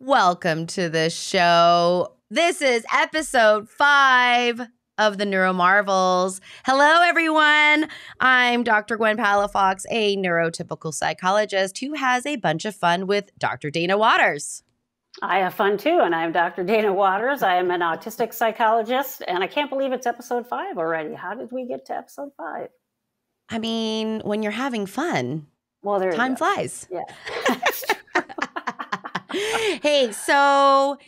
Welcome to the show. This is episode 5 of the NeuroMarvels. Hello, everyone. I'm Dr. Gwen Palafox, a neurotypical psychologist who has a bunch of fun with Dr. Dana Waters. I have fun too, and I'm Dr. Dana Waters. I am an autistic psychologist, and I can't believe it's episode 5 already. How did we get to episode 5? I mean, when you're having fun, well, time flies. Yeah. Hey, so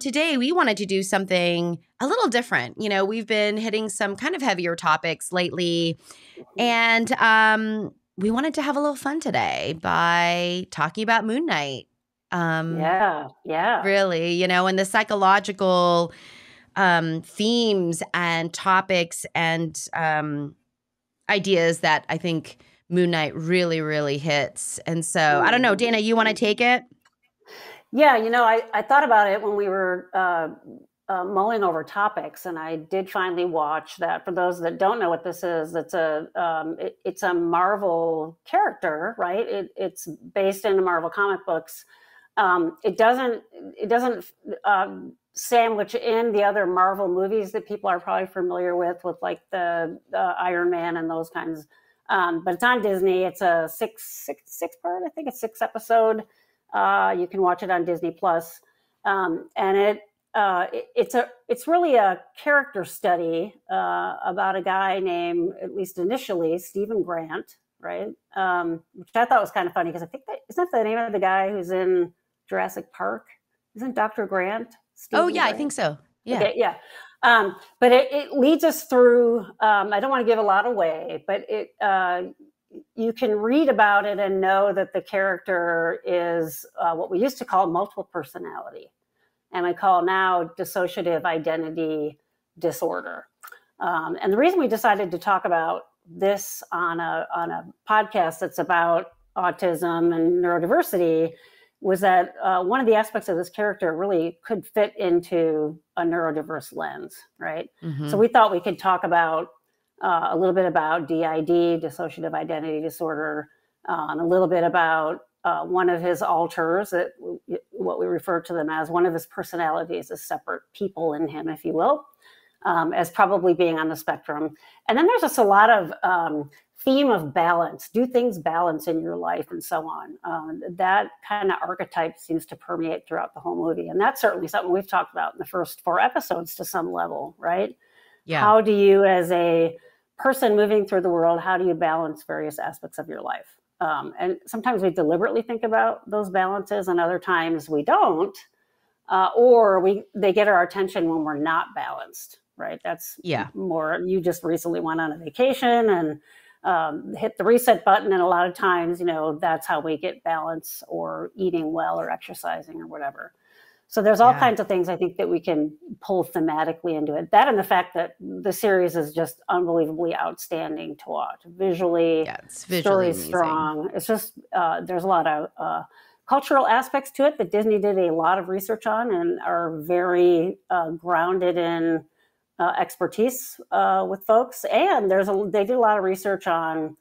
today we wanted to do something a little different. You know, we've been hitting some kind of heavier topics lately, and we wanted to have a little fun today by talking about Moon Knight. Yeah. Really, you know, and the psychological themes and topics and ideas that I think Moon Knight really, really hits. And so, I don't know, Dana, you want to take it? Yeah, you know, I thought about it when we were mulling over topics, and I did finally watch that. For those that don't know what this is, it's a Marvel character, right? It's based in the Marvel comic books. It doesn't sandwich in the other Marvel movies that people are probably familiar with like the Iron Man and those kinds. But it's on Disney. It's a six part, I think it's 6 episode. You can watch it on Disney Plus, and it's really a character study about a guy named, at least initially, Stephen Grant, right? Which I thought was kind of funny because I think isn't that the name of the guy who's in Jurassic Park? Isn't Dr. Grant? Stephen Grant? I think so. Yeah, okay, yeah. But it leads us through. I don't want to give a lot away, but you can read about it and know that the character is what we used to call multiple personality, and we call now dissociative identity disorder. And the reason we decided to talk about this on a podcast that's about autism and neurodiversity was that one of the aspects of this character really could fit into a neurodiverse lens, right? Mm-hmm. So we thought we could talk about a little bit about DID, dissociative identity disorder, and a little bit about one of his alters, what we refer to them as one of his personalities, as separate people in him, if you will, as probably being on the spectrum. And then there's just a lot of theme of balance. Do things balance in your life and so on? That kind of archetype seems to permeate throughout the whole movie. And that's certainly something we've talked about in the first 4 episodes to some level, right? Yeah. How do you, as a person moving through the world, how do you balance various aspects of your life? And sometimes we deliberately think about those balances, and other times we don't, or they get our attention when we're not balanced, right? That's more, you just recently went on a vacation and hit the reset button, and a lot of times, you know, that's how we get balance, or eating well or exercising or whatever. So there's all kinds of things I think that we can pull thematically into it. That and the fact that the series is just unbelievably outstanding to watch. Visually, it's visually story's strong. It's just, there's a lot of cultural aspects to it that Disney did a lot of research on and are very grounded in expertise with folks. And they did a lot of research on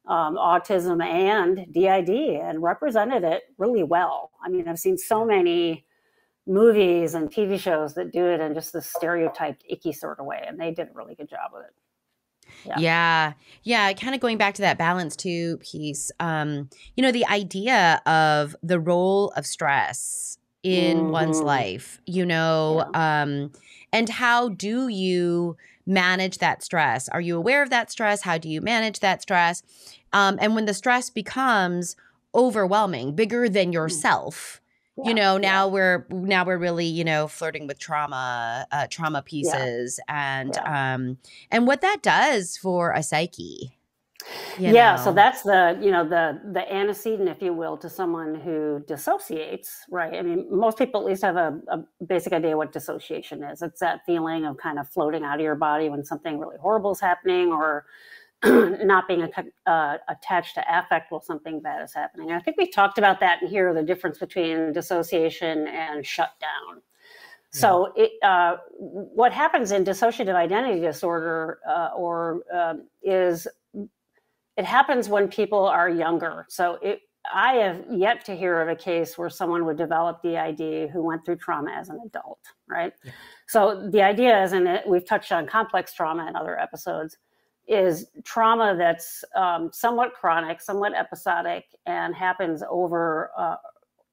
autism and DID and represented it really well. I mean, I've seen so many movies and TV shows that do it in just this stereotyped, icky sort of way, and they did a really good job with it. Yeah. Kind of going back to that balance too piece. You know, the idea of the role of stress in one's life, you know, and how do you manage that stress? Are you aware of that stress? How do you manage that stress? And when the stress becomes overwhelming, bigger than yourself, you know, now we're really, you know, flirting with trauma pieces and what that does for a psyche. You know? So that's the antecedent, if you will, to someone who dissociates, right? I mean, most people at least have a basic idea what dissociation is. It's that feeling of kind of floating out of your body when something really horrible is happening, or not being attached to affect while something bad is happening. And I think we've talked about that in here, the difference between dissociation and shutdown. So what happens in dissociative identity disorder is it happens when people are younger. So I have yet to hear of a case where someone would develop DID who went through trauma as an adult, right? Yeah. So the idea is, and we've touched on complex trauma in other episodes, is trauma that's somewhat chronic, somewhat episodic, and happens over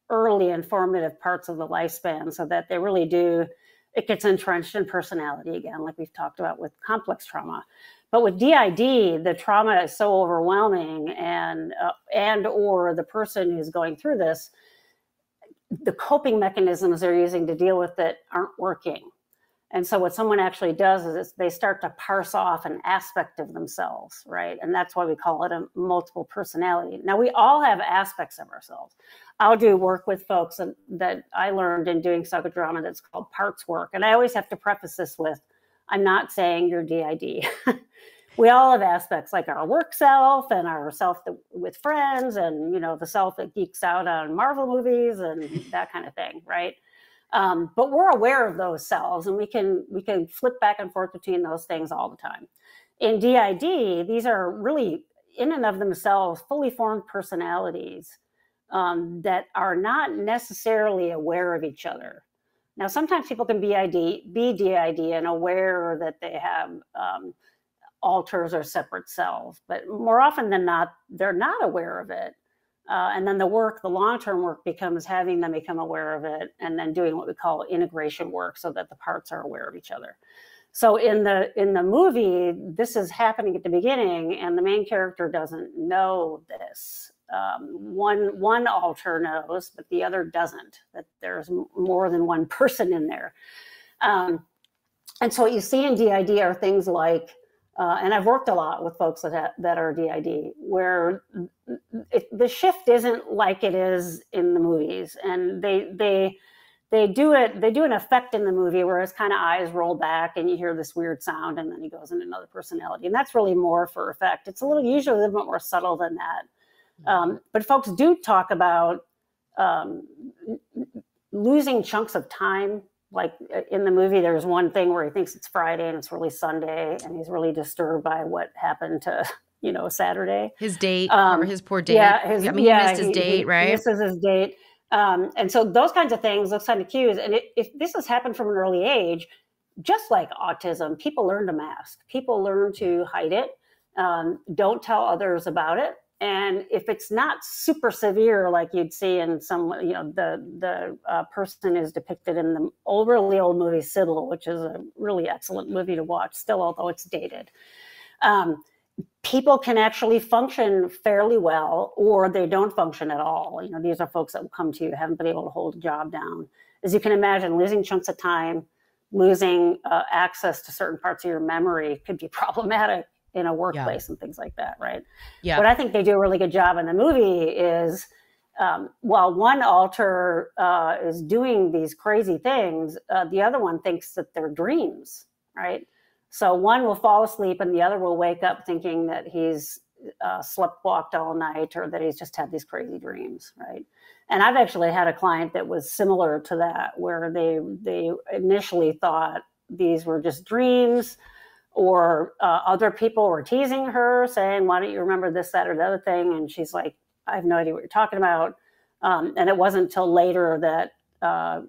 early and formative parts of the lifespan, so that they really do, it gets entrenched in personality again, like we've talked about with complex trauma. But with DID, the trauma is so overwhelming, and or the person who's going through this, the coping mechanisms they're using to deal with it aren't working. And so what someone actually does is they start to parse off an aspect of themselves, right? And that's why we call it a multiple personality. Now, we all have aspects of ourselves. I'll do work with folks that I learned in doing psychodrama that's called parts work. And I always have to preface this with, I'm not saying you're DID. We all have aspects like our work self and our self with friends and, the self that geeks out on Marvel movies and that kind of thing, right? But we're aware of those selves, and we can flip back and forth between those things all the time. In DID, these are really, in and of themselves, fully formed personalities that are not necessarily aware of each other. Now, sometimes people can be DID and aware that they have alters or separate selves, but more often than not, they're not aware of it. And then the long-term work becomes having them become aware of it, and then doing what we call integration work so that the parts are aware of each other. So in the movie, this is happening at the beginning, and the main character doesn't know this. One alter knows, but the other doesn't, that there's more than one person in there. And so what you see in DID are things like, and I've worked a lot with folks that are DID, where the shift isn't like it is in the movies, and they do an effect in the movie where his kind of eyes roll back and you hear this weird sound, and then he goes into another personality, and that's really more for effect. It's usually a little bit more subtle than that, but folks do talk about losing chunks of time. Like in the movie, there's one thing where he thinks it's Friday and it's really Sunday, and he's really disturbed by what happened to, Saturday. His date, or his poor date. Yeah, he missed his date, right? He misses his date. And so those kinds of things, those kind of cues. And if this has happened from an early age, just like autism, people learn to mask. People learn to hide it. Don't tell others about it. And if it's not super severe, like you'd see in some, the person is depicted in the really old movie Sybil, which is a really excellent movie to watch still, although it's dated. People can actually function fairly well, or they don't function at all. These are folks that will come to you, haven't been able to hold a job down. As you can imagine, losing chunks of time, losing access to certain parts of your memory could be problematic in a workplace and things like that, right? Yeah. What I think they do a really good job in the movie is, while one alter is doing these crazy things, the other one thinks that they're dreams, right? So one will fall asleep and the other will wake up thinking that he's sleptwalked all night, or that he's just had these crazy dreams, right? And I've actually had a client that was similar to that, where they initially thought these were just dreams, or other people were teasing her, saying, why don't you remember this, that, or the other thing? And she's like, I have no idea what you're talking about. And it wasn't until later that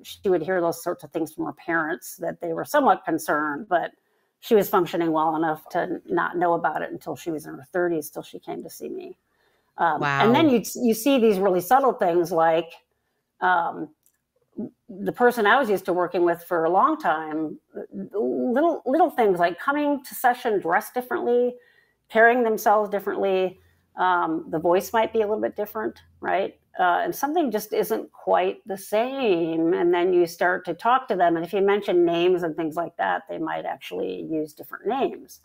she would hear those sorts of things from her parents that they were somewhat concerned, but she was functioning well enough to not know about it until she was in her 30s, till she came to see me. Wow. And then you see these really subtle things like, the person I was used to working with for a long time, little things like coming to session dressed differently, carrying themselves differently. The voice might be a little bit different, right? And something just isn't quite the same. And then you start to talk to them. And if you mention names and things like that, they might actually use different names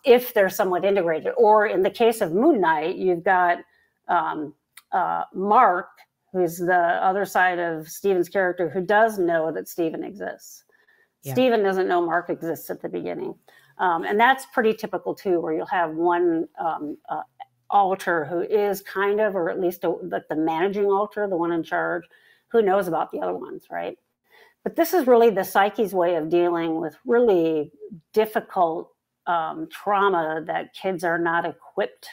if they're somewhat integrated. Or in the case of Moon Knight, you've got Mark, who's the other side of Steven's character, who does know that Steven exists. Yeah. Steven doesn't know Mark exists at the beginning. And that's pretty typical too, where you'll have one alter who is kind of, or at least the managing alter, the one in charge, who knows about the other ones, right? But this is really the psyche's way of dealing with really difficult trauma that kids are not equipped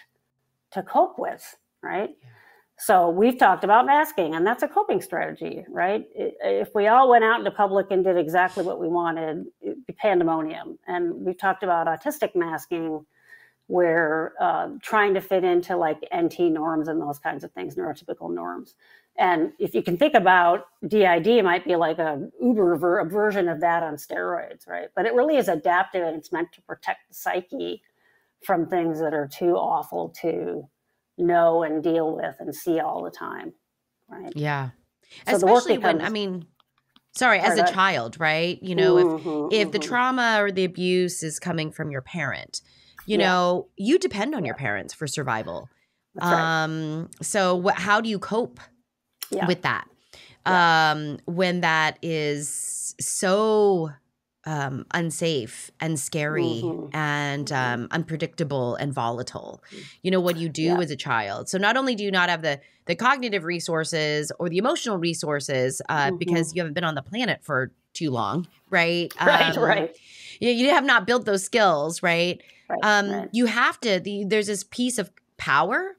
to cope with, right? Yeah. So we've talked about masking, and that's a coping strategy, right? If we all went out into public and did exactly what we wanted, it'd be pandemonium. And we've talked about autistic masking, where trying to fit into like NT norms and those kinds of things, neurotypical norms. And if you can think about DID, it might be like a version of that on steroids, right? But it really is adaptive, and it's meant to protect the psyche from things that are too awful to know and deal with and see all the time, right? Yeah. So especially when, as a child, right? You know, if the trauma or the abuse is coming from your parent, you know, you depend on your parents for survival. That's right. So how do you cope with that? When that is so unsafe and scary and unpredictable and volatile. You know, what you do as a child. So not only do you not have the cognitive resources or the emotional resources because you haven't been on the planet for too long, right? Right. You have not built those skills, right? You have to, there's this piece of power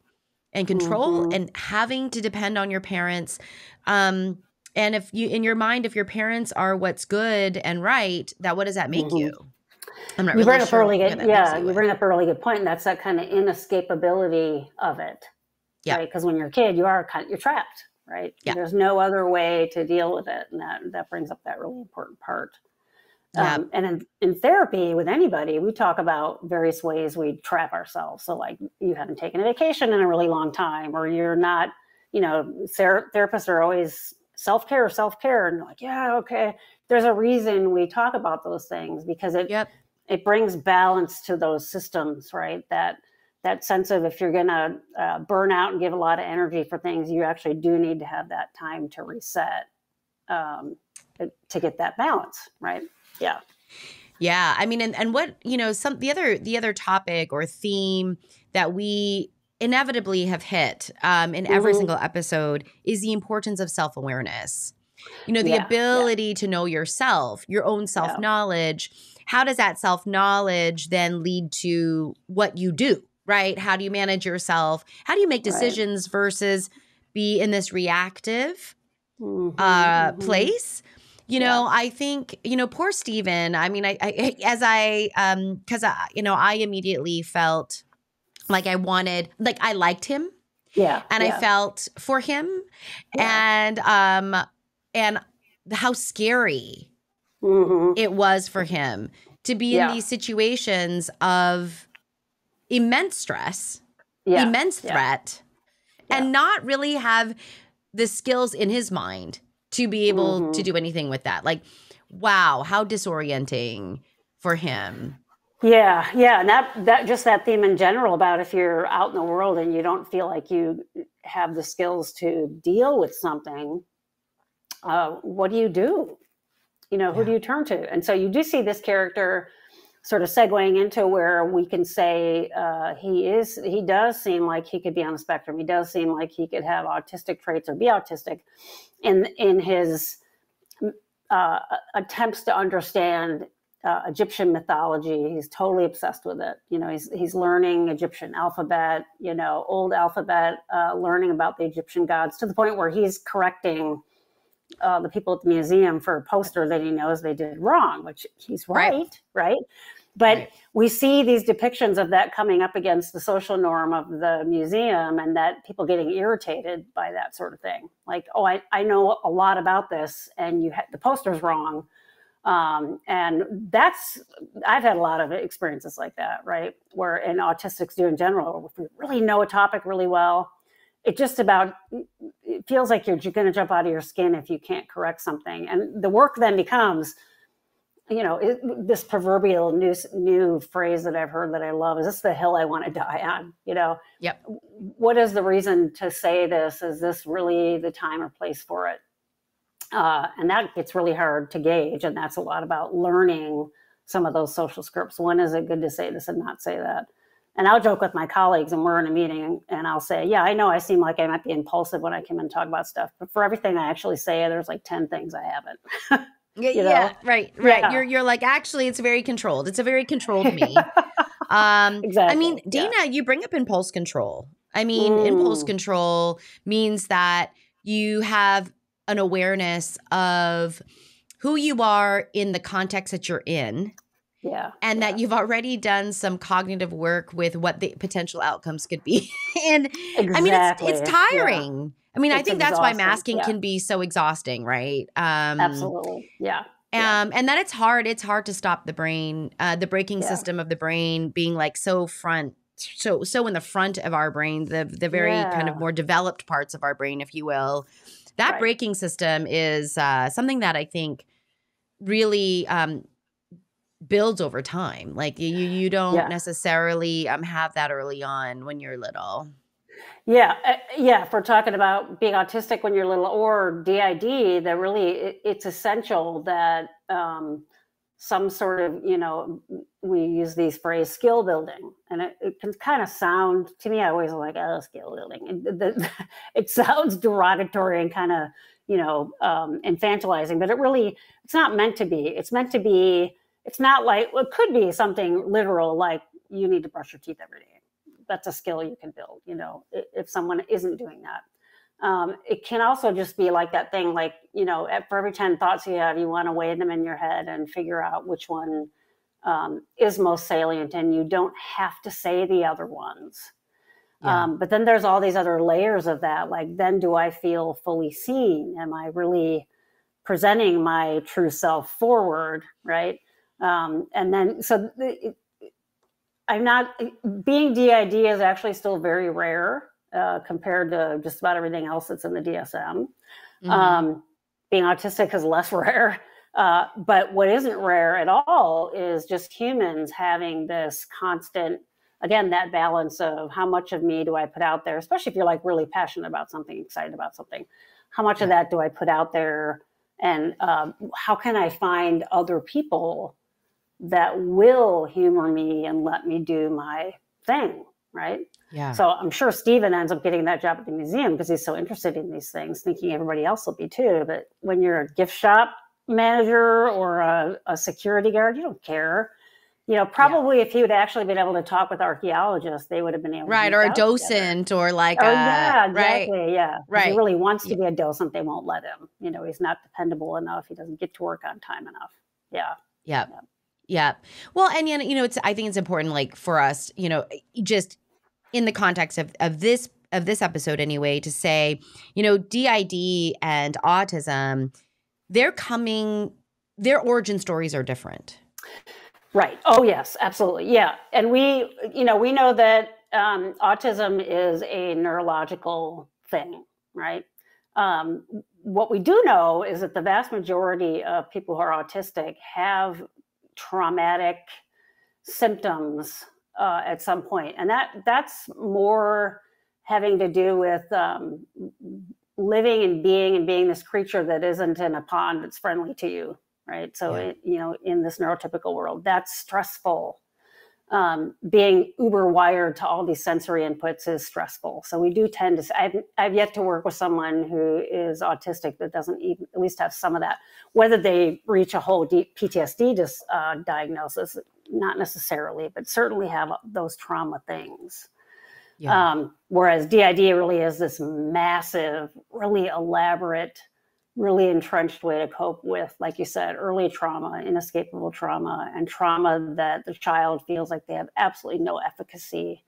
and control and having to depend on your parents. And if you, in your mind, if your parents are what's good and right, what does that make you? I'm not really sure. You bring up a really good point. And that's that kind of inescapability of it. Yeah. Right? Because when you're a kid, you're trapped, right? Yeah. There's no other way to deal with it. And that brings up that really important part. Yeah. And in therapy with anybody, we talk about various ways we trap ourselves. So like you haven't taken a vacation in a really long time, or you're not, you know, therapists are always self-care. And like, yeah, okay. There's a reason we talk about those things, because it brings balance to those systems, right? That sense of, if you're going to burn out and give a lot of energy for things, you actually do need to have that time to reset to get that balance, right? Yeah. Yeah. I mean, and what, you know, the other topic or theme that we inevitably have hit in every single episode is the importance of self-awareness. You know, the ability to know yourself, your own self-knowledge. How does that self-knowledge then lead to what you do, right? How do you manage yourself? How do you make decisions versus be in this reactive place? You know, I think, you know, poor Steven, I mean, I immediately felt like I liked him. Yeah. And I felt for him and how scary it was for him to be in these situations of immense stress, immense threat, and not really have the skills in his mind to be able to do anything with that. Like, wow, how disorienting for him. Yeah. And that just that theme in general about if you're out in the world and you don't feel like you have the skills to deal with something, what do you do? You know, who do you turn to? And so you do see this character sort of segueing into where we can say he does seem like he could be on the spectrum. He does seem like he could have autistic traits or be autistic in his attempts to understand Egyptian mythology. He's totally obsessed with it. You know, he's learning Egyptian alphabet, you know, old alphabet, learning about the Egyptian gods, to the point where he's correcting the people at the museum for a poster that he knows they did wrong, which he's right? But we see these depictions of that coming up against the social norm of the museum, and that people getting irritated by that sort of thing. Like, oh, I know a lot about this, and the poster's wrong. And I've had a lot of experiences like that, right? And autistics do in general, if we really know a topic really well, it feels like you're going to jump out of your skin if you can't correct something. And the work then becomes, you know, this proverbial new phrase that I've heard that I love, is this the hill I want to die on? You know, what is the reason to say this? Is this really the time or place for it? And that gets really hard to gauge. And that's a lot about learning some of those social scripts. When is it good to say this and not say that? And I'll joke with my colleagues, and we're in a meeting, and I'll say, yeah, I know I seem like I might be impulsive when I come in and talk about stuff, but for everything I actually say, there's like 10 things I haven't. Yeah, right. Yeah. You're like, actually, it's very controlled. It's a very controlled me. Exactly. I mean, Dana, you bring up impulse control. I mean, impulse control means that you have an awareness of who you are in the context that you're in. Yeah. And that you've already done some cognitive work with what the potential outcomes could be. And exactly. I mean, it's tiring. Yeah. I mean, I think that's why masking yeah. can be so exhausting, right? Absolutely. Yeah. And then it's hard to stop the brain, the braking system of the brain being like so in the front of our brain, the very kind of more developed parts of our brain, if you will. That braking system is something that I think really builds over time. Like you don't necessarily have that early on when you're little. Yeah. If we're talking about being autistic when you're little or DID, that really it's essential that some sort of, we use these phrase skill building, and it can kind of sound to me, I always like, oh, skill building. It sounds derogatory and kind of, infantilizing, but it's not meant to be. It's meant to be, it's not like, well, it could be something literal, like you need to brush your teeth every day. That's a skill you can build, if someone isn't doing that. It can also just be like that thing, like, for every 10 thoughts you have, you want to weigh them in your head and figure out which one is most salient, and you don't have to say the other ones. But then there's all these other layers of that. Like, then do I feel fully seen? Am I really presenting my true self forward, right? And then, I'm not, being DID is actually still very rare compared to just about everything else that's in the DSM. Being autistic is less rare. But what isn't rare at all is just humans having this constant, again, that balance of how much of me do I put out there, especially if you're like really passionate about something, excited about something. How much of that do I put out there? And how can I find other people that will humor me and let me do my thing, right? Yeah. So I'm sure Stephen ends up getting that job at the museum because he's so interested in these things, thinking everybody else will be too. But when you're a gift shop manager or a security guard, you don't care. Probably if he would actually been able to talk with archaeologists, they would have been able to. Or a docent together. Or like exactly. Yeah. Right. If he really wants to be a docent, they won't let him. He's not dependable enough. He doesn't get to work on time enough. Yeah. Well, and I think it's important, like for us, just in the context of this episode anyway, to say, DID and autism, their origin stories are different. Right. Oh, yes, absolutely. Yeah. And we know that autism is a neurological thing, right? What we do know is that the vast majority of people who are autistic have traumatic symptoms at some point. And that's more having to do with living and being this creature that isn't in a pond that's friendly to you, right? So, in this neurotypical world, that's stressful. Being uber wired to all these sensory inputs is stressful. So we do tend to, I've yet to work with someone who is autistic that doesn't even at least have some of that. Whether they reach a whole PTSD diagnosis, not necessarily, but certainly have those trauma things. Whereas DID really is this massive, really elaborate, really entrenched way to cope with, like you said, early trauma, inescapable trauma, and trauma that the child feels like they have absolutely no efficacy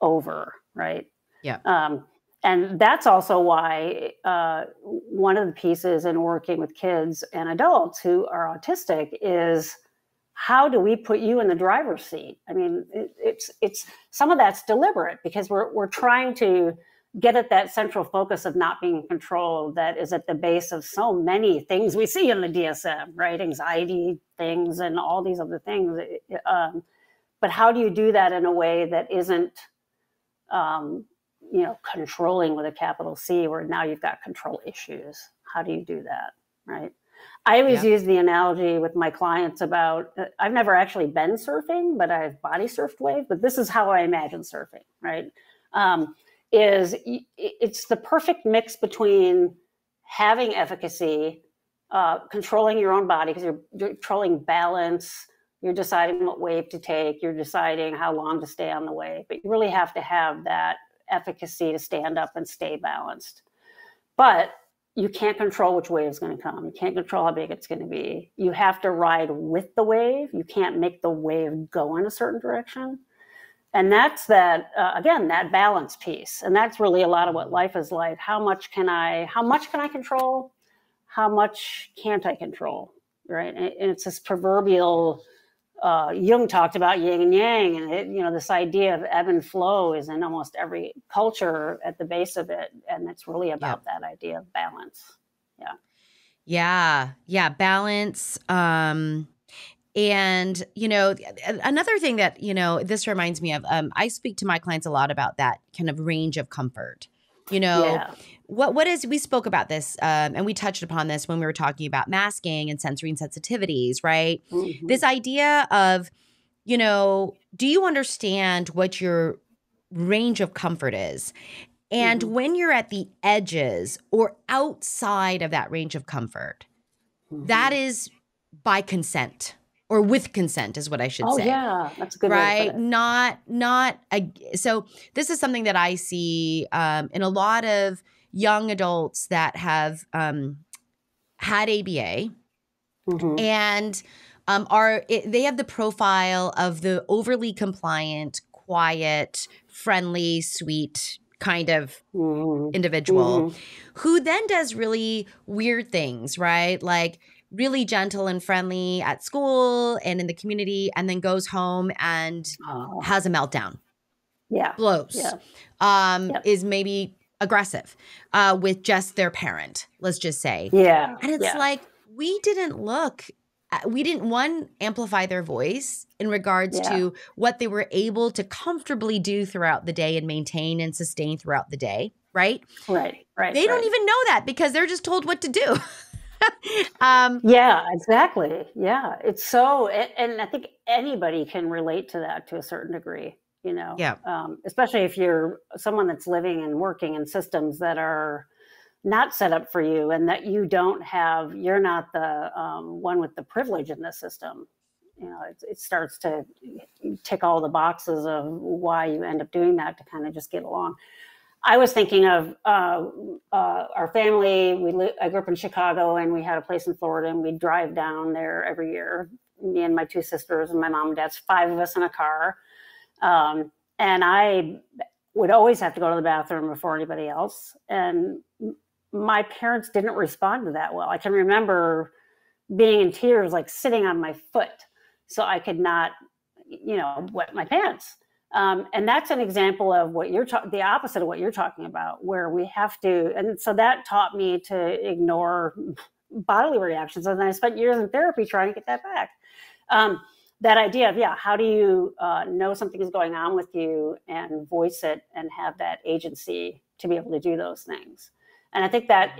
over, right? Yeah. And that's also why one of the pieces in working with kids and adults who are autistic is, how do we put you in the driver's seat? I mean, it's some of that's deliberate because we're trying to get at that central focus of not being in control that is at the base of so many things we see in the DSM, right? Anxiety things and all these other things. But how do you do that in a way that isn't, controlling with a capital C, where now you've got control issues? How do you do that, right? I always use the analogy with my clients about, I've never actually been surfing, but I've body surfed waves, but this is how I imagine surfing, right? It's the perfect mix between having efficacy, controlling your own body, because you're controlling balance, you're deciding what wave to take, you're deciding how long to stay on the wave, but you really have to have that efficacy to stand up and stay balanced. But you can't control which wave is going to come. You can't control how big it's going to be. You have to ride with the wave. You can't make the wave go in a certain direction. And that's that, again, that balance piece. And that's really a lot of what life is like. How much can I control? How much can't I control? Right. And it's this proverbial, Jung talked about yin and yang, and this idea of ebb and flow is in almost every culture at the base of it, and it's really about that idea of balance. Balance. And another thing that this reminds me of, I speak to my clients a lot about that kind of range of comfort. What is, we spoke about this, and we touched upon this when we were talking about masking and sensory insensitivities, right? Mm-hmm. This idea of, do you understand what your range of comfort is? And when you're at the edges or outside of that range of comfort, that is by consent. Or with consent is what I should say. Oh, yeah. That's a good right? way to put it. So this is something that I see in a lot of young adults that have had ABA and they have the profile of the overly compliant, quiet, friendly, sweet kind of individual who then does really weird things, right? Like really gentle and friendly at school and in the community, and then goes home and has a meltdown. Blows. Is maybe aggressive with just their parent, let's just say. And it's like, we didn't amplify their voice in regards to what they were able to comfortably do throughout the day and maintain and sustain throughout the day, right? Right. They don't even know that because they're just told what to do. Exactly. Yeah. It's so, and I think anybody can relate to that to a certain degree, especially if you're someone that's living and working in systems that are not set up for you, and that you're not the one with the privilege in the system. It starts to tick all the boxes of why you end up doing that to kind of just get along. I was thinking of our family. I grew up in Chicago, and we had a place in Florida, and we'd drive down there every year. Me and my two sisters and my mom and dad's 5 of us in a car. And I would always have to go to the bathroom before anybody else. And my parents didn't respond to that well. I can remember being in tears, like sitting on my foot, so I could not, wet my pants. And that's an example of what the opposite of what you're talking about, where we have to. And so that taught me to ignore bodily reactions. And I spent years in therapy trying to get that back. That idea of, how do you know something is going on with you and voice it and have that agency to be able to do those things. And I think that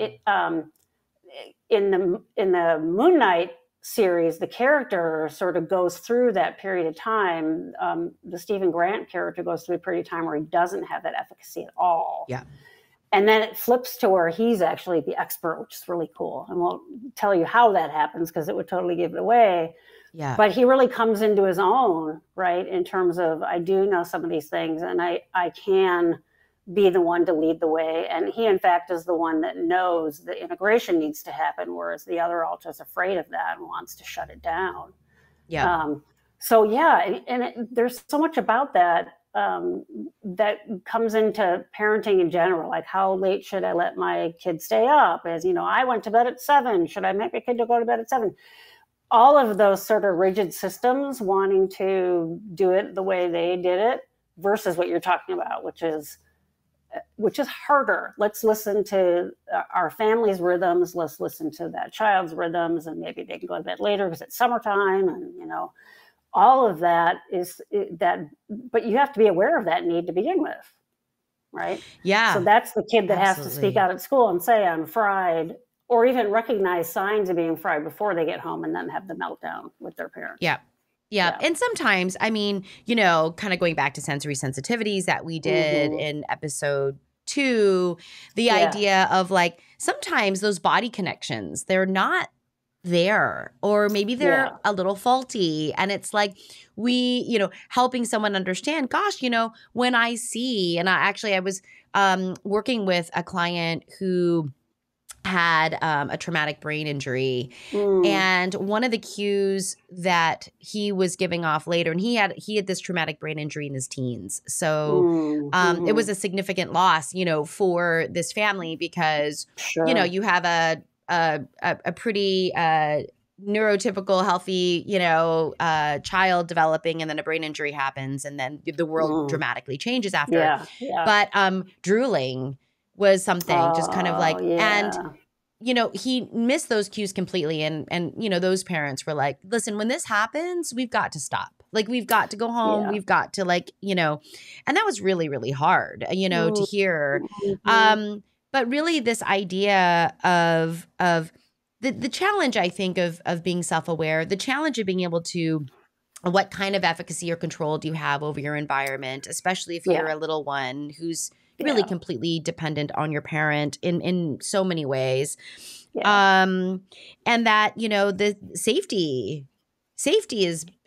in the Moon Knight series, the character sort of goes through that period of time. The Stephen Grant character goes through a period of time where he doesn't have that efficacy at all. And then it flips to where he's actually the expert, which is really cool. I won't tell you how that happens because it would totally give it away. But he really comes into his own, right? In terms of, I do know some of these things, and I can be the one to lead the way. And he, in fact, is the one that knows the integration needs to happen, whereas the other alter is afraid of that and wants to shut it down. There's so much about that that comes into parenting in general. Like, how late should I let my kid stay up? As I went to bed at 7. Should I make my kid to go to bed at 7? All of those sort of rigid systems, wanting to do it the way they did it versus what you're talking about, which is harder. Let's listen to our family's rhythms. Let's listen to that child's rhythms, and maybe they can go to bed later because it's summertime, and all of that is that. But you have to be aware of that need to begin with, right? So that's the kid that has to speak out at school and say, "I'm fried. or even recognize signs of being fried before they get home and then have the meltdown with their parents. Yeah. Yeah. And sometimes, I mean, kind of going back to sensory sensitivities that we did in episode 2, the idea of like, sometimes those body connections, they're not there, or maybe they're a little faulty. And it's like helping someone understand, gosh, when I see, and I was working with a client who had a traumatic brain injury. And one of the cues that he was giving off later, and he had this traumatic brain injury in his teens. So it was a significant loss, for this family, because, you have a pretty neurotypical, healthy, child developing, and then a brain injury happens, and then the world dramatically changes after. But drooling was something just kind of like, and he missed those cues completely. And those parents were like, listen, when this happens, we've got to stop. Like, we've got to go home. We've got to and that was really, really hard, to hear. But really this idea of the challenge, I think, of being self-aware, the challenge of being able to, what kind of efficacy or control do you have over your environment, especially if you're a little one who's really completely dependent on your parent in so many ways. And that, the safety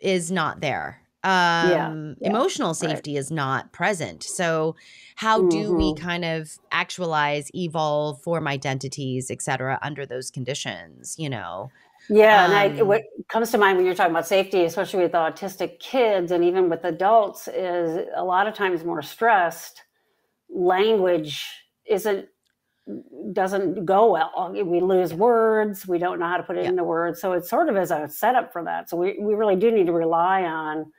is not there. Emotional safety is not present. So how do we kind of actualize, evolve, form identities, et cetera, under those conditions, And what comes to mind when you're talking about safety, especially with autistic kids and even with adults, is a lot of times more stressed. Language doesn't go well. We lose words. We don't know how to put it into words. So it sort of is a setup for that. So we really do need to rely on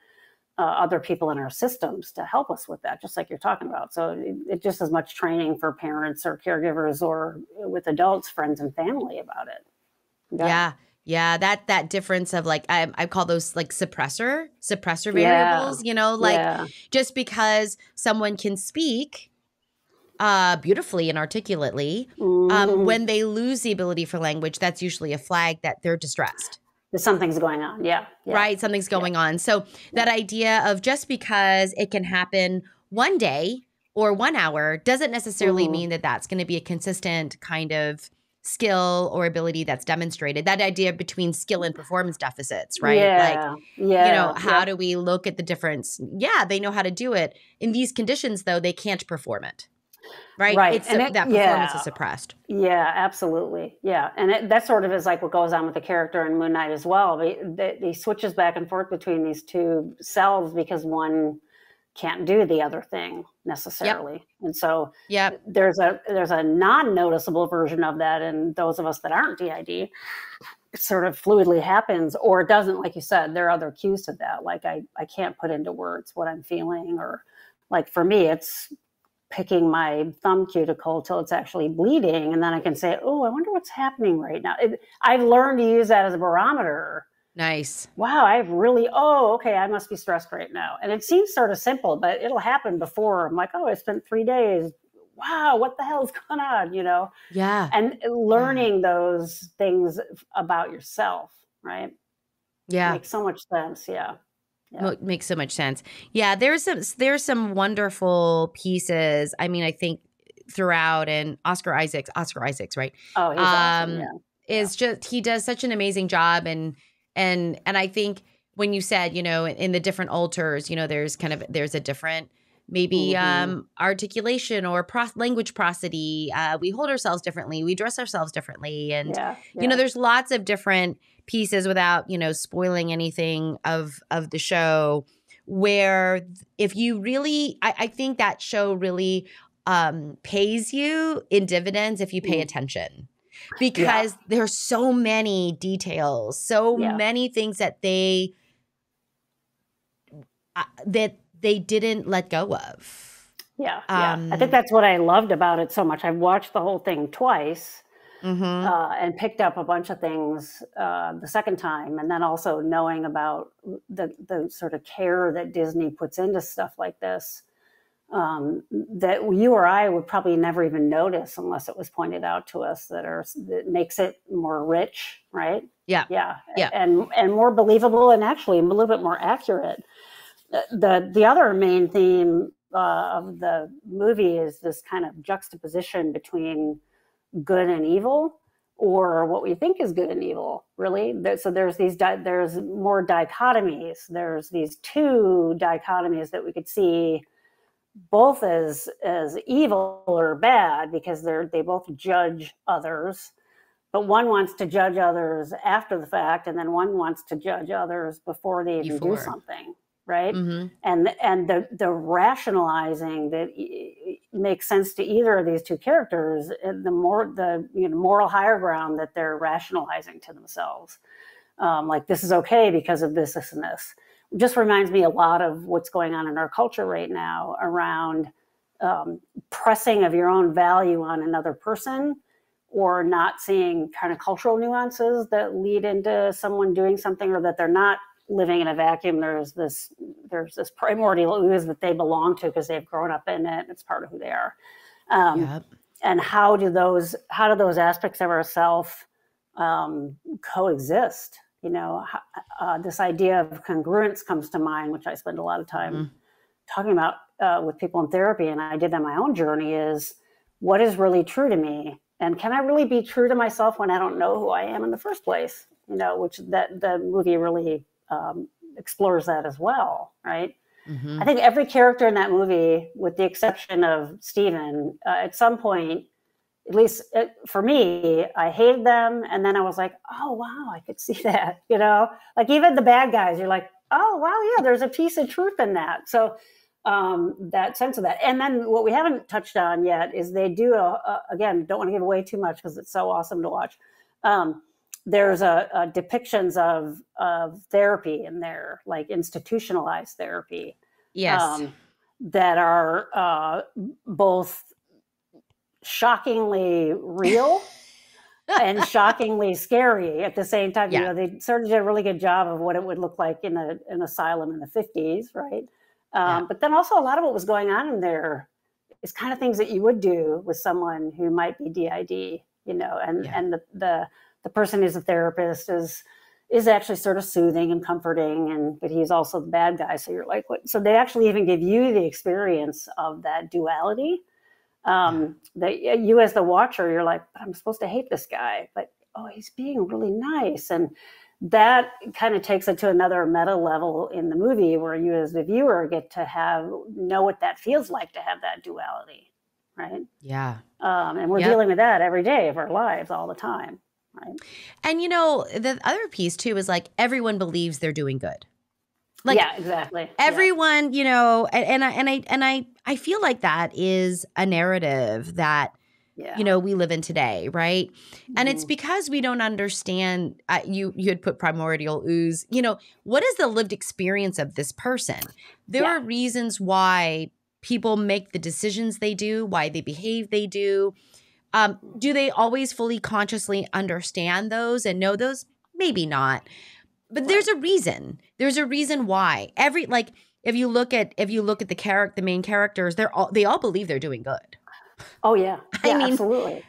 other people in our systems to help us with that, just like you're talking about. So it's just as much training for parents or caregivers or with adults, friends, and family about it. Yeah, that difference of like, I call those like suppressor variables, just because someone can speak beautifully and articulately, when they lose the ability for language, that's usually a flag that they're distressed. Something's going on. Right. Something's going on. So that idea of just because it can happen one day or 1 hour doesn't necessarily mean that that's going to be a consistent kind of skill or ability that's demonstrated. That idea between skill and performance deficits, right? How do we look at the difference? Yeah, they know how to do it. In these conditions, though, they can't perform it. Right. That performance is suppressed. Yeah, absolutely. Yeah. And that sort of is like what goes on with the character in Moon Knight as well. He switches back and forth between these two selves because one can't do the other thing necessarily. And so there's a non-noticeable version of that. And those of us that aren't DID, it sort of fluidly happens, or it doesn't. Like you said, there are other cues to that. Like I can't put into words what I'm feeling, or like for me, it's picking my thumb cuticle till it's actually bleeding. And then I can say, oh, I wonder what's happening right now. I've learned to use that as a barometer. Nice. Wow, okay, I must be stressed right now. And it seems sort of simple, but it'll happen before. I'm like, oh, I spent 3 days. Wow, what the hell is going on, Yeah. And learning those things about yourself, right? Yeah. Makes so much sense, Makes so much sense. Yeah, there's some wonderful pieces. I mean, I think throughout, and Oscar Isaacs, right? Oh, he's awesome. Is just, he does such an amazing job, and I think when you said, in the different alters, there's a different maybe articulation or language prosody. We hold ourselves differently. We dress ourselves differently, and there's lots of different pieces, without spoiling anything of the show, where if you really, I think that show really pays you in dividends if you pay attention, because there's so many details, so many things that they didn't let go of. I think that's what I loved about it so much. I've watched the whole thing twice. And picked up a bunch of things the second time, and then also knowing about the sort of care that Disney puts into stuff like this. that you or I would probably never even notice unless it was pointed out to us, that makes it more rich, right? Yeah. Yeah. Yeah. And more believable, and actually a little bit more accurate. The other main theme of the movie is this kind of juxtaposition between good and evil, or what we think is good and evil, really. So there's more dichotomies. There's these two dichotomies that we could see both as evil or bad, because they both judge others, but one wants to judge others after the fact, and then one wants to judge others before they even do something, right? Mm-hmm. And the rationalizing that makes sense to either of these two characters, the moral higher ground that they're rationalizing to themselves, like this is okay because of this, and this. Just reminds me a lot of what's going on in our culture right now around pressing of your own value on another person, or not seeing kind of cultural nuances that lead into someone doing something, or that they're not living in a vacuum. There's this primordial ooze that they belong to because they've grown up in it. It's part of who they are. Yep. And how do those aspects of ourself coexist? This idea of congruence comes to mind, which I spend a lot of time talking about with people in therapy, and I did on my own journey, is what is really true to me, and can I really be true to myself when I don't know who I am in the first place? Which the movie really explores that as well, right? Mm-hmm. I think every character in that movie, with the exception of Steven, at some point, at least for me, I hated them. And then I was like, oh, wow, I could see that, like even the bad guys, you're like, oh, wow, yeah, there's a piece of truth in that. So that sense of that. And then what we haven't touched on yet is they do, again, don't want to give away too much because it's so awesome to watch. There's a depictions of therapy in there, like institutionalized therapy. Yes. That are both shockingly real and shockingly scary at the same time. Yeah. They sort of did a really good job of what it would look like in an asylum in the 50s, right? But then also a lot of what was going on in there is kind of things that you would do with someone who might be DID, and the person who's a therapist is actually sort of soothing and comforting, but he's also the bad guy. So you're like, what? So they actually even give you the experience of that duality. That you as the watcher, you're like, but I'm supposed to hate this guy, but he's being really nice. And that kind of takes it to another meta level in the movie, where you as the viewer get to know what that feels like to have that duality, right? Yeah. And we're dealing with that every day of our lives all the time, right? And the other piece too is like everyone believes they're doing good. Like, yeah, exactly. Everyone, and I feel like that is a narrative that, we live in today, right? Mm-hmm. And it's because we don't understand, you had put primordial ooze, what is the lived experience of this person? There are reasons why people make the decisions they do, why they behave they do. Do they always fully consciously understand those and know those? Maybe not. But there's a reason. There's a reason why. If you look at the main characters, they all believe they're doing good. Oh yeah. I mean, absolutely.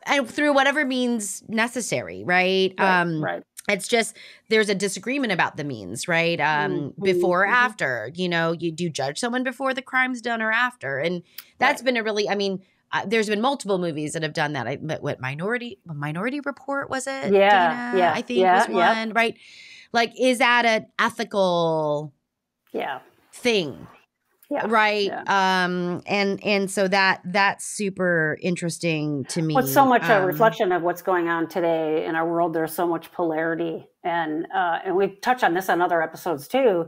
And through whatever means necessary, right? Right. It's just there's a disagreement about the means, right? Before or after, you do judge someone before the crime's done or after, and that's been a really, there's been multiple movies that have done that. What Minority Report was it? Yeah, Dana, I think was one, right? Like, is that an ethical thing? Yeah. Right. Yeah. And so that's super interesting to me. Well, it's so much a reflection of what's going on today in our world. There's so much polarity, and we touch on this on other episodes too.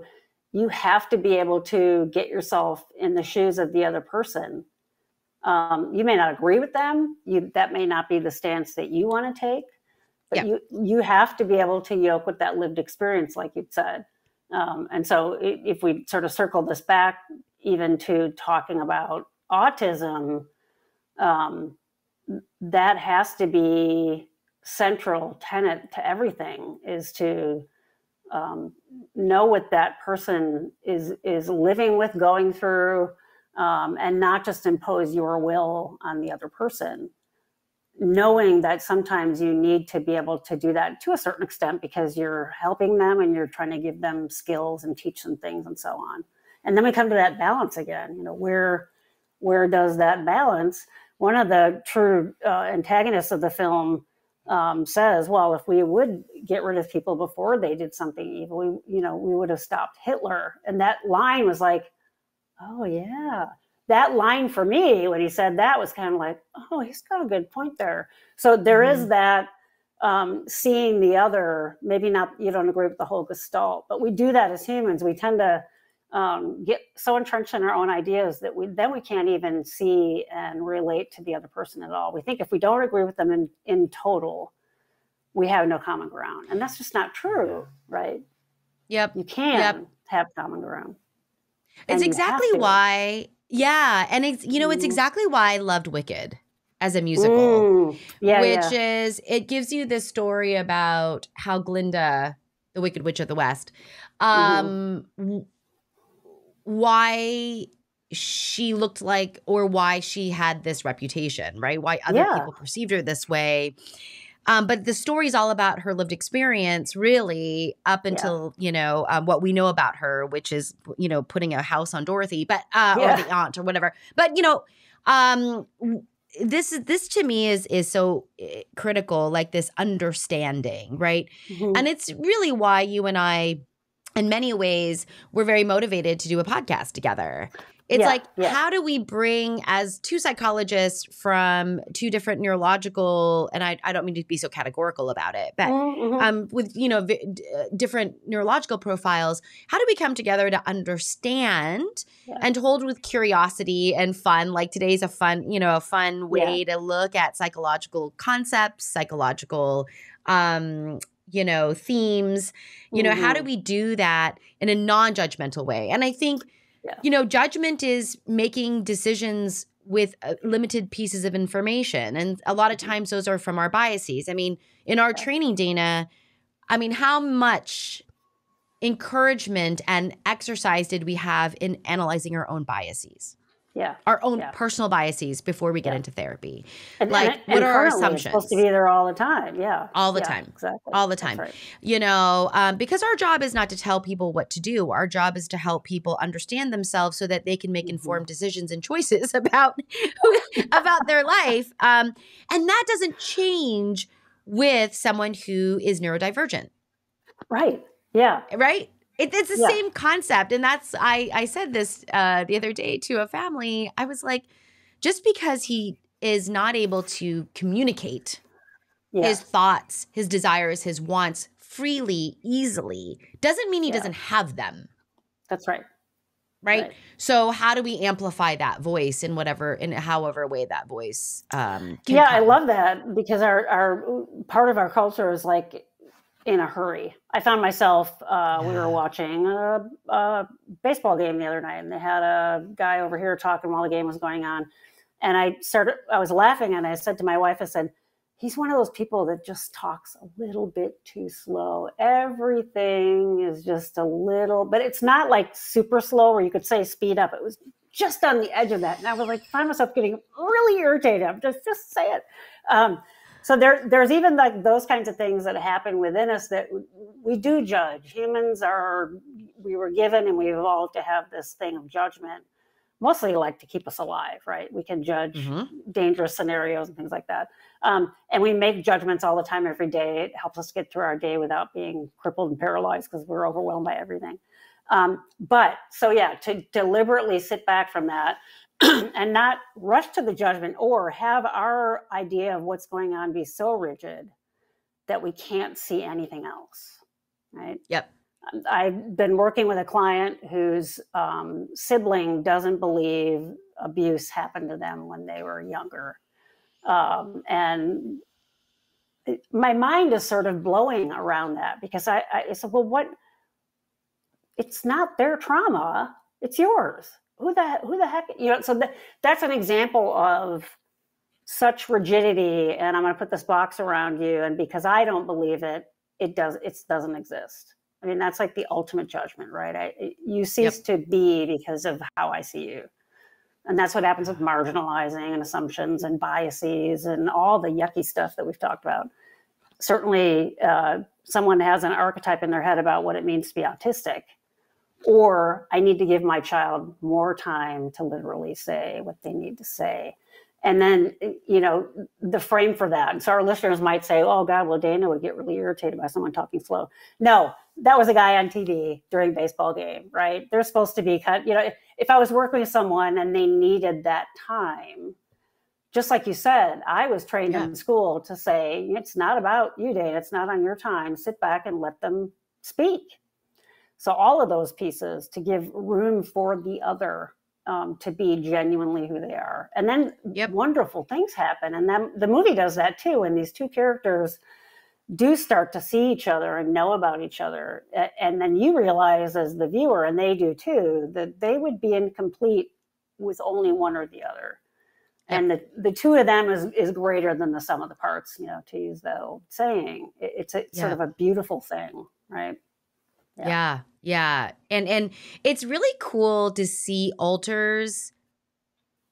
You have to be able to get yourself in the shoes of the other person. You may not agree with them. That may not be the stance that you want to take. But you have to be able to yoke with that lived experience, like you said. And so if we sort of circle this back even to talking about autism, that has to be central tenet to everything, is to know what that person is living with, going through, and not just impose your will on the other person, knowing that sometimes you need to be able to do that to a certain extent because you're helping them and you're trying to give them skills and teach them things and so on. And then we come to that balance again, where does that balance? One of the true antagonists of the film says, well, if we would get rid of people before they did something evil, we would have stopped Hitler. And that line was like, oh yeah. That line for me, when he said that, was kind of like, oh, he's got a good point there. So there is that seeing the other, maybe not, you don't agree with the whole gestalt, but we do that as humans. We tend to get so entrenched in our own ideas that we can't even see and relate to the other person at all. We think if we don't agree with them in total, we have no common ground. And that's just not true, right? Yep. You can have common ground. It's exactly why... Yeah, and it's exactly why I loved Wicked as a musical, is it gives you this story about how Glinda, the Wicked Witch of the West, why she looked like, or why she had this reputation, right? Why other people perceived her this way. But the story's all about her lived experience, really, up until, what we know about her, which is, putting a house on Dorothy, but or the aunt or whatever. But, this to me is so critical, like this understanding, right? And it's really why you and I, in many ways, we're very motivated to do a podcast together. It's how do we bring, as two psychologists from two different neurological, and I don't mean to be so categorical about it, but with, different neurological profiles, how do we come together to understand and hold with curiosity and fun? Like today's a fun way to look at psychological concepts, psychological themes. How do we do that in a non-judgmental way? And I think judgment is making decisions with limited pieces of information. And a lot of times those are from our biases. I mean, in our training, Dana, how much encouragement and exercise did we have in analyzing our own biases? Our own personal biases before we get into therapy. And what are our assumptions? It's supposed to be there all the time. All the time. Exactly. All the time. That's right. Because our job is not to tell people what to do. Our job is to help people understand themselves so that they can make informed decisions and choices about their life. And that doesn't change with someone who is neurodivergent. Right. Yeah. Right? It's the same concept. And that's, I said this the other day to a family. I was like, just because he is not able to communicate his thoughts, his desires, his wants freely, easily, doesn't mean he doesn't have them. That's right. Right? So how do we amplify that voice in however way that voice can come? I love that, because our part of our culture is like, in a hurry. I found myself, we were watching a baseball game the other night, and they had a guy over here talking while the game was going on. And I was laughing, and I said to my wife, I said, he's one of those people that just talks a little bit too slow. Everything is just a little, but it's not like super slow where you could say speed up. It was just on the edge of that. And I was like, find myself getting really irritated. I'm just say it. So there's even like those kinds of things that happen within us that we do judge. We were given and we evolved to have this thing of judgment, mostly like to keep us alive, right? We can judge dangerous scenarios and things like that. And we make judgments all the time, every day. It helps us get through our day without being crippled and paralyzed because we're overwhelmed by everything. To deliberately sit back from that and not rush to the judgment or have our idea of what's going on be so rigid that we can't see anything else, right? Yep. I've been working with a client whose sibling doesn't believe abuse happened to them when they were younger. And my mind is sort of blowing around that, because I said, well, what? It's not their trauma, it's yours. Who the heck, so that's an example of such rigidity, and I'm going to put this box around you, and because I don't believe it, it doesn't exist. I mean, that's like the ultimate judgment, right? You cease to be because of how I see you. And that's what happens with marginalizing and assumptions and biases and all the yucky stuff that we've talked about. Certainly, someone has an archetype in their head about what it means to be autistic, or I need to give my child more time to literally say what they need to say. And then, you know, the frame for that. So our listeners might say, oh God, well, Dana would get really irritated by someone talking slow. No, that was a guy on TV during a baseball game, right? They're supposed to be you know, if I was working with someone and they needed that time, just like you said, I was trained in school to say, it's not about you, Dana. It's not on your time. Sit back and let them speak. So all of those pieces to give room for the other to be genuinely who they are. And then wonderful things happen. And then the movie does that too. And these two characters do start to see each other and know about each other. And then you realize as the viewer, and they do too, that they would be incomplete with only one or the other. And the two of them is greater than the sum of the parts, you know, to use the old saying. It's sort of a beautiful thing, right? Yeah. And it's really cool to see alters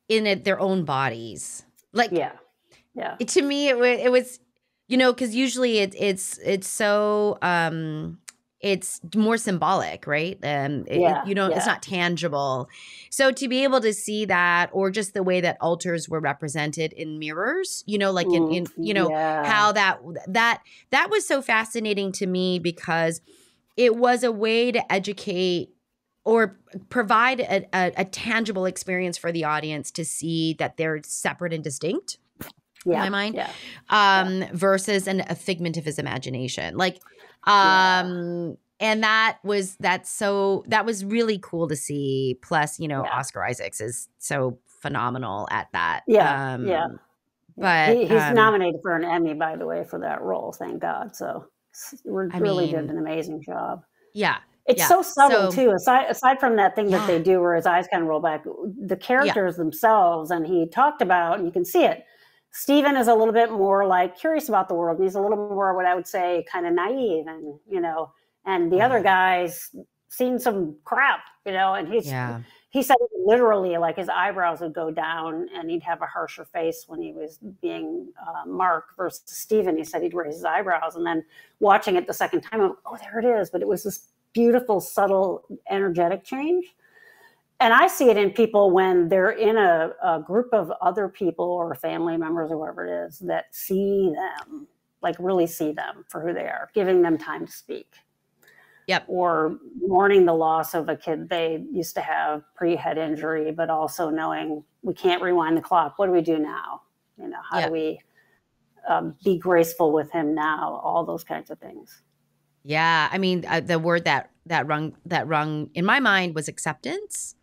in their own bodies. Like, to me, it was, you know, because usually it's so, it's more symbolic, right? You know, it's not tangible. So to be able to see that, or just the way that alters were represented in mirrors, you know, like in you know, how that was so fascinating to me, because it was a way to educate or provide a tangible experience for the audience to see that they're separate and distinct, in my mind, versus a figment of his imagination. Like, and that was really cool to see. Plus, you know, Oscar Isaacs is so phenomenal at that. But he's nominated for an Emmy, by the way, for that role. Thank God. So really did an amazing job. It's so subtle too. Aside from that thing that they do where his eyes kind of roll back, the characters themselves, and he talked about, and you can see it. Stephen is a little bit more like curious about the world. And he's a little more, what I would say, kind of naive, and you know, and the other guy's seen some crap, you know, and he said literally like his eyebrows would go down and he'd have a harsher face when he was being Mark versus Stephen. He said he'd raise his eyebrows, and then watching it the second time, I'm like, oh, there it is. But it was this beautiful, subtle, energetic change. And I see it in people when they're in a group of other people or family members or whoever it is that see them, like really see them for who they are, giving them time to speak. Or mourning the loss of a kid they used to have pre-head injury, but also knowing we can't rewind the clock. What do we do now? You know, how do we be graceful with him now? All those kinds of things. Yeah. I mean, the word that rung in my mind was acceptance.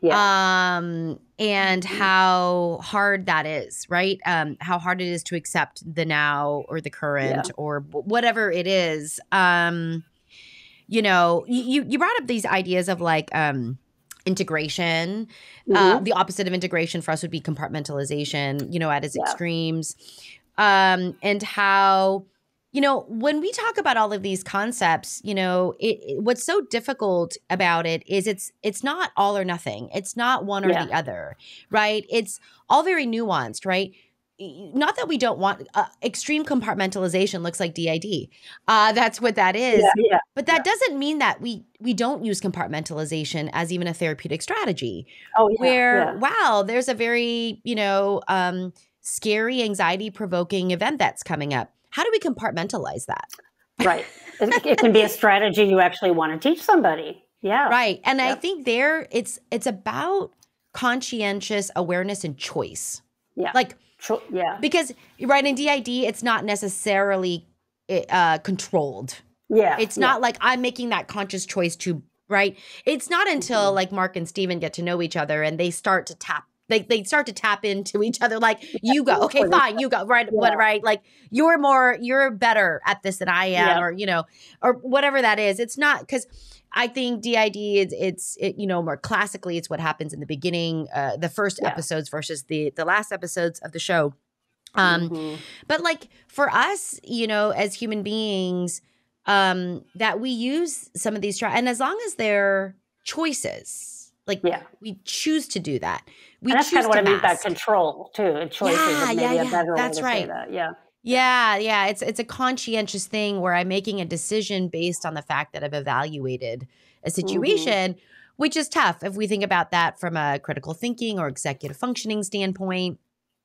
And how hard that is, right? How hard it is to accept the now or the current or whatever it is. You know, you brought up these ideas of like integration. The opposite of integration for us would be compartmentalization, you know, at its extremes. And how, you know, when we talk about all of these concepts, you know, what's so difficult about it is it's not all or nothing. It's not one or the other, right? It's all very nuanced, right? Not that we don't want extreme compartmentalization looks like DID. That's what that is. But that doesn't mean that we don't use compartmentalization as even a therapeutic strategy. Wow, there's a very, you know, scary, anxiety-provoking event that's coming up. How do we compartmentalize that? Right. It can be a strategy you actually want to teach somebody. Right. And I think it's about conscientious awareness and choice. Like, because right in DID, it's not necessarily controlled. It's not like I'm making that conscious choice to, right? It's not until like Mark and Steven get to know each other and they start to tap. They start to tap into each other. Like, you go, okay, fine, you go, right? What, right? Like, you're better at this than I am, or you know, or whatever that is. It's not, because I think DID it's you know, more classically, it's what happens in the beginning, the first episodes versus the last episodes of the show. But like for us, you know, as human beings, that we use some of these and as long as they're choices, Like we choose to do that. We and that's choose kind of what to I mean by mask. control too. Choices is maybe a better way to say that. Yeah. It's a conscientious thing where I'm making a decision based on the fact that I've evaluated a situation, which is tough if we think about that from a critical thinking or executive functioning standpoint.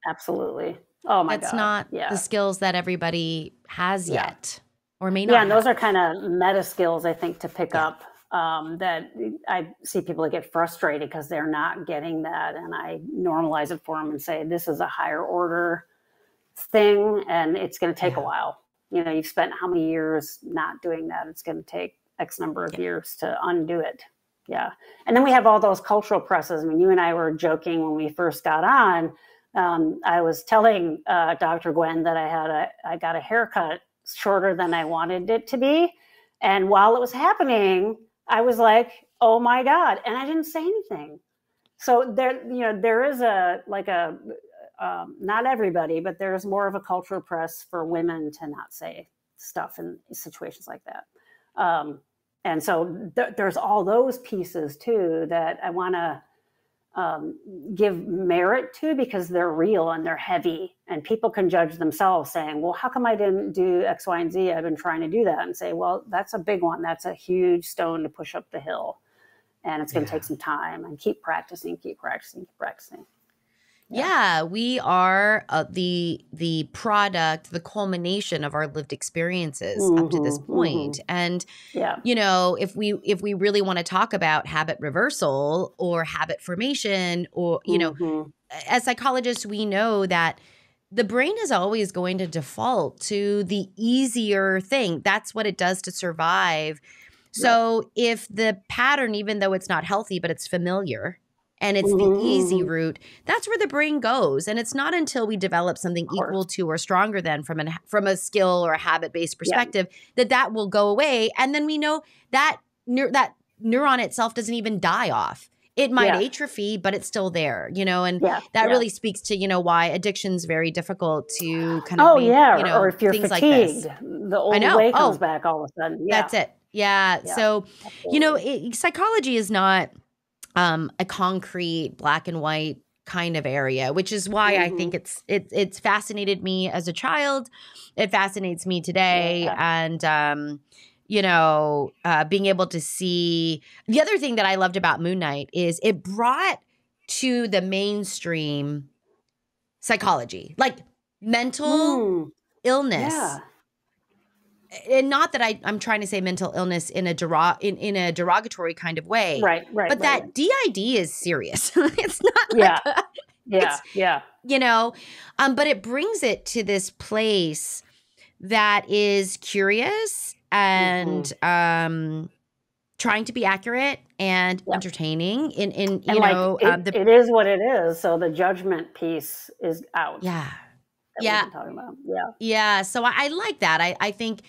Absolutely. Oh my God. That's not the skills that everybody has yet or may not have. And those are kind of meta skills, I think, to pick up that I see people that get frustrated because they're not getting that. And I normalize it for them and say, this is a higher order thing and it's going to take a while. You know, you've spent how many years not doing that? It's going to take X number of years to undo it. Yeah. And then we have all those cultural presses. I mean, you and I were joking when we first got on. I was telling Dr. Gwen that I got a haircut shorter than I wanted it to be. And while it was happening, I was like, oh my God. And I didn't say anything. So there is not everybody, but there's more of a cultural press for women to not say stuff in situations like that. And so there's all those pieces too that I want to give merit to because they're real and they're heavy and people can judge themselves saying, well, how come I didn't do X, Y, and Z? I've been trying to do that, and say, well, that's a big one. That's a huge stone to push up the hill. And it's going to take some time and keep practicing. Yeah, we are the product, the culmination of our lived experiences up to this point. And you know, if we really want to talk about habit reversal or habit formation, or you know, as psychologists, we know that the brain is always going to default to the easier thing. That's what it does to survive. So if the pattern, even though it's not healthy, but it's familiar, and it's the easy route, that's where the brain goes. And it's not until we develop something equal to or stronger than from a skill or a habit-based perspective that will go away. And then we know that that neuron itself doesn't even die off. It might atrophy, but it's still there, you know, and that really speaks to, you know, why addiction's very difficult to kind of you know, or if you're things fatigued, like this. the old way comes back all of a sudden. That's it. Yeah. So, you know, psychology is not a concrete black and white kind of area, which is why I think it's fascinated me as a child. It fascinates me today. And, you know, being able to see the other thing that I loved about Moon Knight is it brought to the mainstream psychology, like mental illness. And not that I'm trying to say mental illness in a derogatory kind of way, but that DID is serious. It's not like you know, but it brings it to this place that is curious and trying to be accurate and entertaining. In you know, it is what it is. So the judgment piece is out. Yeah. So I like that. I think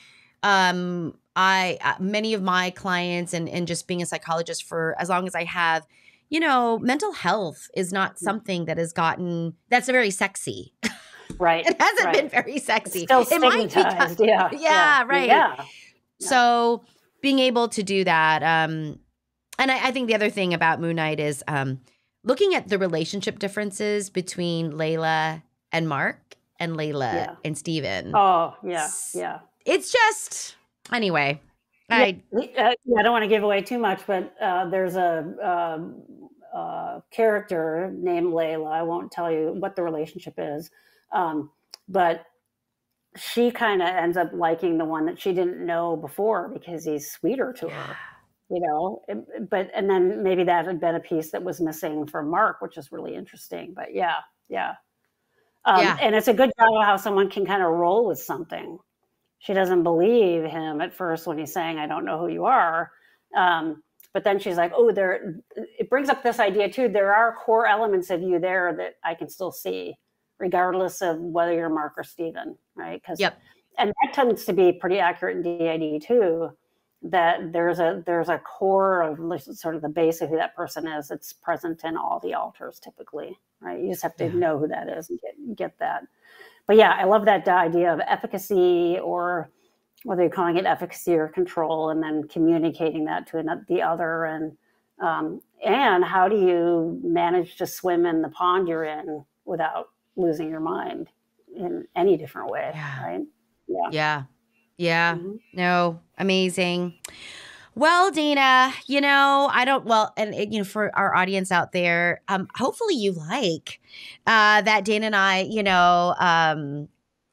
many of my clients and just being a psychologist for as long as I have, you know, mental health is not something that has gotten that's very sexy. It hasn't been very sexy. It's still stigmatized. So being able to do that, and I think the other thing about Moon Knight is looking at the relationship differences between Layla and Mark and Layla and Steven. It's just, anyway. I don't want to give away too much, but there's a character named Layla. I won't tell you what the relationship is, but she kind of ends up liking the one that she didn't know before because he's sweeter to her. You know, and then maybe that had been a piece that was missing from Mark, which is really interesting. But and it's a good job of how someone can kind of roll with something. She doesn't believe him at first when he's saying, I don't know who you are. But then she's like, it brings up this idea too. There are core elements of you there that I can still see, regardless of whether you're Mark or Steven, right? And that tends to be pretty accurate in DID too, that there's a core of sort of the base of who that person is. It's present in all the alters typically, right? You just have to know who that is and get that. But I love that idea of efficacy, or whether you're calling it efficacy or control, and then communicating that to the other. And And how do you manage to swim in the pond you're in without losing your mind in any different way, right? Yeah. No, amazing. Well, Dana, and for our audience out there, hopefully you like that Dana and I,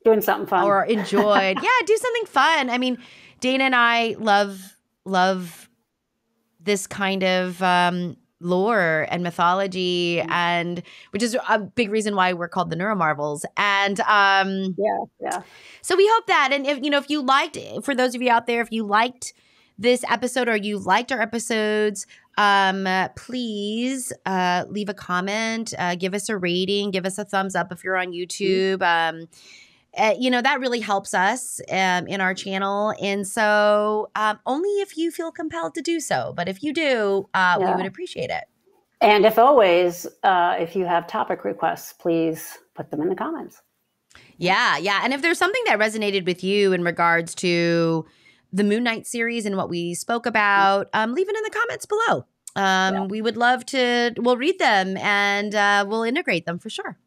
doing something fun or enjoyed. Yeah, do something fun. I mean, Dana and I love this kind of lore and mythology, and which is a big reason why we're called the NeuroMarvels. And so we hope that, and if you liked, for those of you out there, if you liked this episode or you liked our episodes, please leave a comment, give us a rating, give us a thumbs up if you're on YouTube. That really helps us in our channel. And so only if you feel compelled to do so. But if you do, we would appreciate it. And if always, if you have topic requests, please put them in the comments. Yeah. And if there's something that resonated with you in regards to the Moon Knight series and what we spoke about, leave it in the comments below. We would love to, we'll read them and we'll integrate them for sure.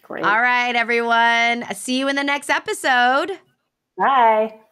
Great. All right, everyone. See you in the next episode. Bye.